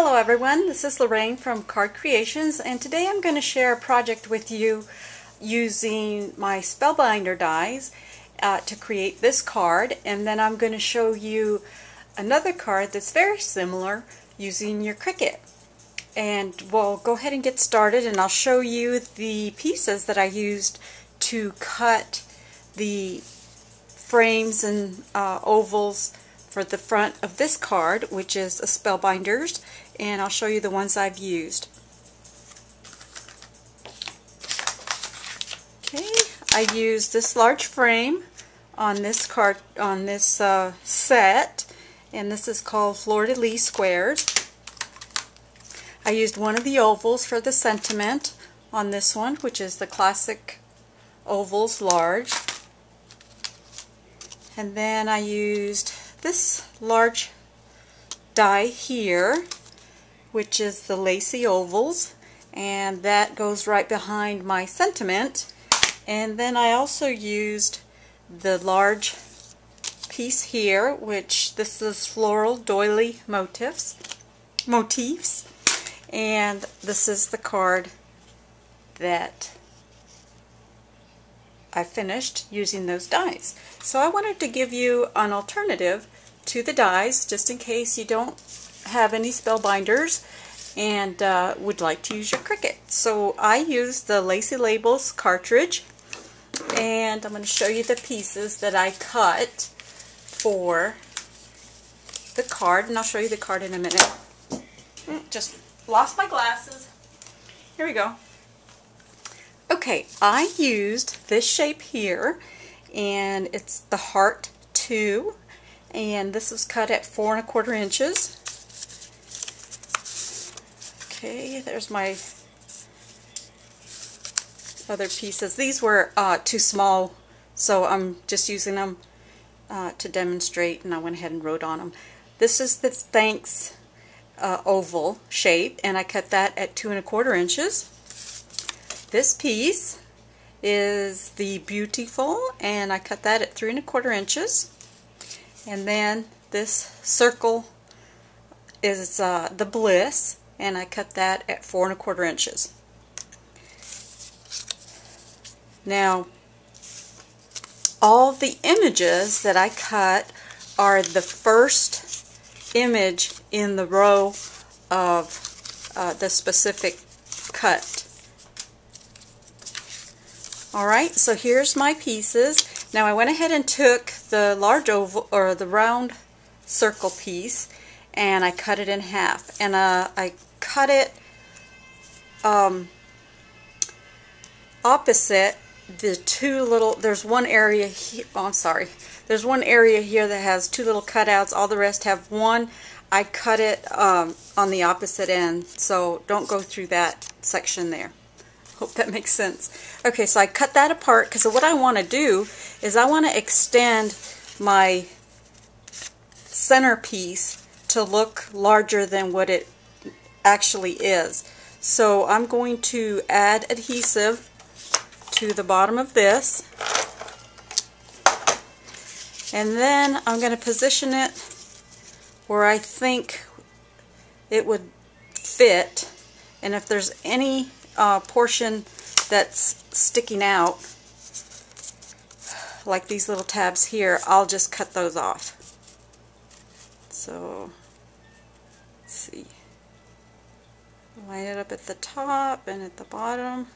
Hello everyone, this is Lorraine from Card Creations, and today I'm going to share a project with you using my Spellbinder dies to create this card, and then I'm going to show you another card that's very similar using your Cricut. And we'll go ahead and get started, and I'll show you the pieces that I used to cut the frames and ovals for the front of this card, which is a Spellbinders, and I'll show you the ones I've used. Okay, I used this large frame on this card, on this set, and this is called Fleur-de-lis squares. I used one of the ovals for the sentiment on this one, which is the classic ovals large. And then I used this large die here, which is the lacy ovals, and that goes right behind my sentiment. And then I also used the large piece here, which this is floral doily motifs, and this is the card that I finished using those dies. So I wanted to give you an alternative to the dies, just in case you don't have any Spellbinders and would like to use your Cricut. So I used the Lacy Labels cartridge, and I'm going to show you the pieces that I cut for the card, and I'll show you the card in a minute. Just lost my glasses. Here we go. Okay, I used this shape here, and it's the Heart 2, and this is cut at 4 1/4 inches. Okay, there's my other pieces. These were too small, so I'm just using them to demonstrate, and I went ahead and wrote on them. This is the Thanks oval shape, and I cut that at 2 1/4 inches. This piece is the Beautiful, and I cut that at 3 1/4 inches. And then this circle is the Bliss, and I cut that at 4 1/4 inches. Now, all the images that I cut are the first image in the row of the specific cut. Alright, so here's my pieces. Now I went ahead and took the large oval, or the round circle piece, and I cut it in half. And I cut it opposite the two little, there's one area here, oh I'm sorry, there's one area here that has two little cutouts, all the rest have one. I cut it on the opposite end, so don't go through that section there. Hope that makes sense. Okay, so I cut that apart because what I want to do is I want to extend my centerpiece to look larger than what it actually is. So I'm going to add adhesive to the bottom of this, and then I'm going to position it where I think it would fit, and if there's any portion that's sticking out, like these little tabs here, I'll just cut those off. So, let's see. Line it up at the top and at the bottom.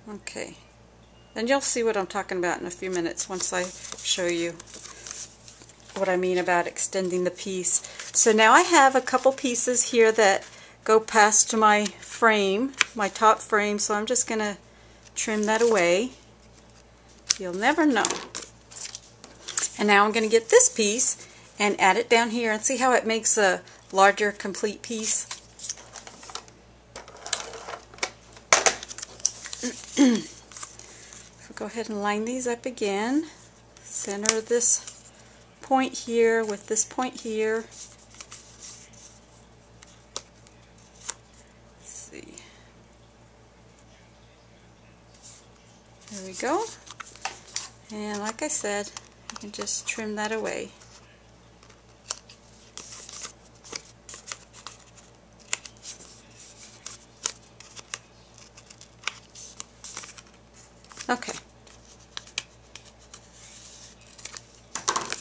Okay. And you'll see what I'm talking about in a few minutes once I show you what I mean about extending the piece. So now I have a couple pieces here that go past my frame, my top frame, so I'm just going to trim that away. You'll never know. And now I'm going to get this piece and add it down here, and see how it makes a larger complete piece. So go ahead and line these up again. Center this point here with this point here. Let's see. There we go. And like I said, you can just trim that away. Okay.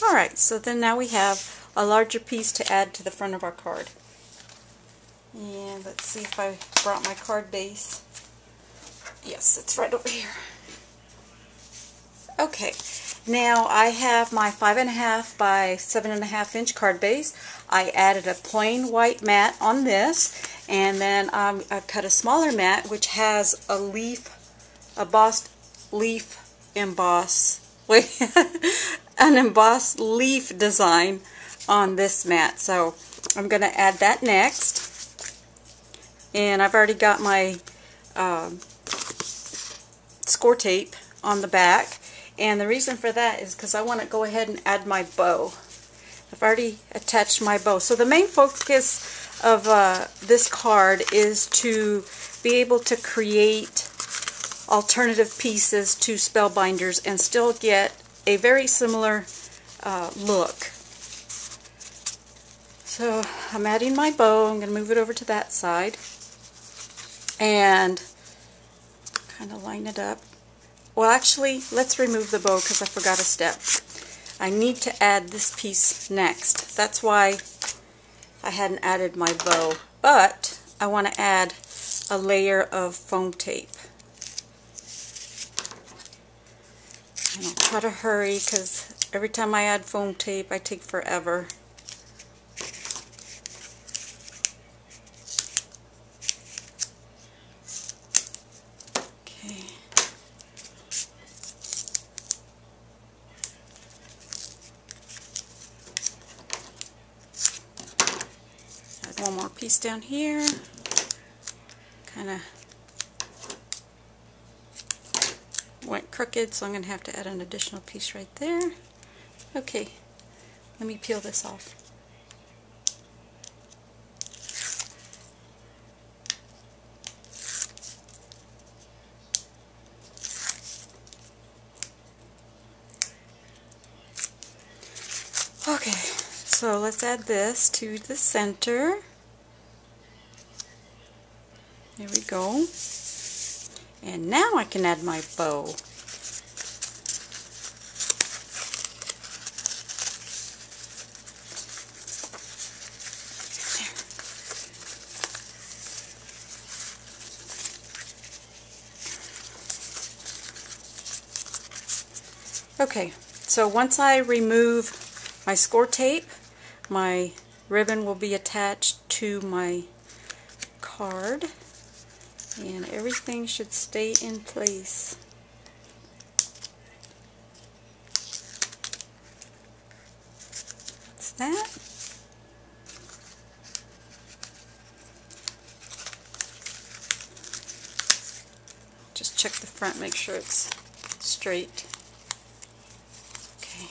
Alright, so then now we have a larger piece to add to the front of our card. And let's see if I brought my card base. Yes, it's right over here. Okay, now I have my 5.5 by 7.5 inch card base. I added a plain white mat on this, and then I cut a smaller mat which has a leaf, an embossed leaf design on this mat. So I'm going to add that next. And I've already got my score tape on the back, and the reason for that is because I want to go ahead and add my bow. I've already attached my bow. So the main focus of this card is to be able to create alternative pieces to Spellbinders and still get a very similar look. So I'm adding my bow. I'm going to move it over to that side and kind of line it up. Well, actually, let's remove the bow because I forgot a step. I need to add this piece next. That's why I hadn't added my bow. But I want to add a layer of foam tape. And I'll try to hurry because every time I add foam tape, I take forever. One more piece down here, kind of went crooked, so I'm going to have to add an additional piece right there. Okay, let me peel this off. Okay, so let's add this to the center. There we go. And now I can add my bow. Okay, so once I remove my score tape, my ribbon will be attached to my card. And everything should stay in place. That's that. Just check the front, make sure it's straight. Okay.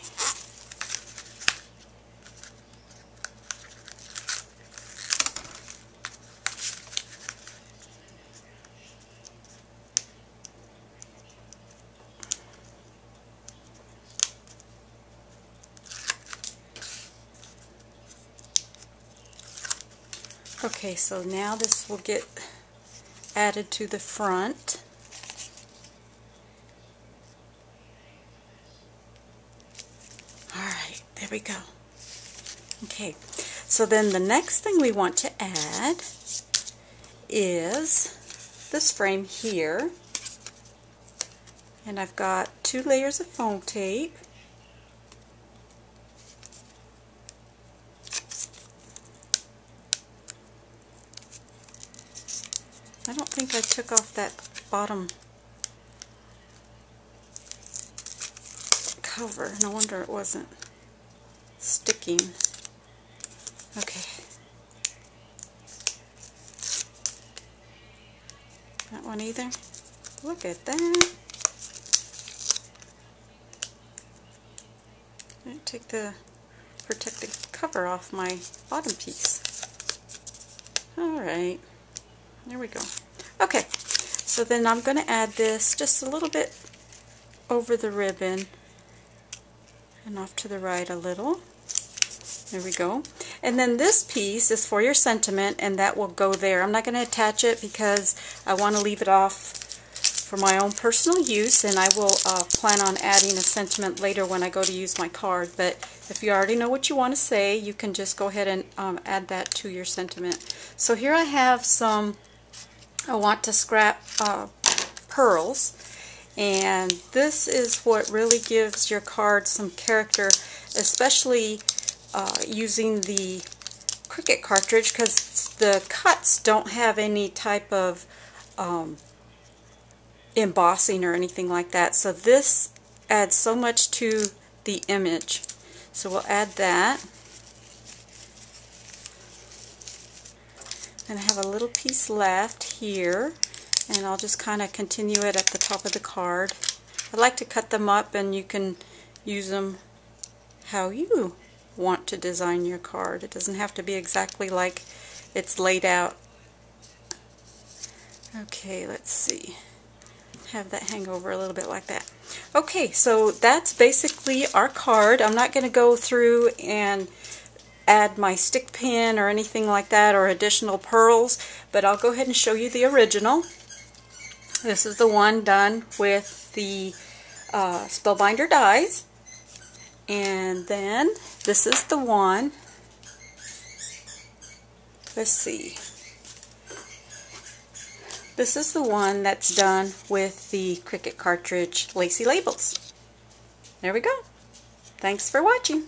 Okay, so now this will get added to the front. Alright, there we go. Okay, so then the next thing we want to add is this frame here. And I've got 2 layers of foam tape. I don't think I took off that bottom cover. No wonder it wasn't sticking. Okay. That one either. Look at that. I take the protective cover off my bottom piece. Alright. There we go. Okay, so then I'm going to add this just a little bit over the ribbon and off to the right a little. There we go. And then this piece is for your sentiment, and that will go there. I'm not going to attach it because I want to leave it off for my own personal use, and I will plan on adding a sentiment later when I go to use my card. But if you already know what you want to say, you can just go ahead and add that to your sentiment. So here I have some I want to scrap pearls, and this is what really gives your card some character, especially using the Cricut cartridge, because the cuts don't have any type of embossing or anything like that. So this adds so much to the image. So we'll add that. And I have a little piece left here, and I'll just kind of continue it at the top of the card. I like to cut them up, and you can use them how you want to design your card. It doesn't have to be exactly like it's laid out. Okay, let's see. Have that hang over a little bit like that. Okay, so that's basically our card. I'm not going to go through and add my stick pin or anything like that, or additional pearls, but I'll go ahead and show you the original. This is the one done with the Spellbinder dies, and then this is the one, let's see, this is the one that's done with the Cricut cartridge lacy labels. There we go. Thanks for watching.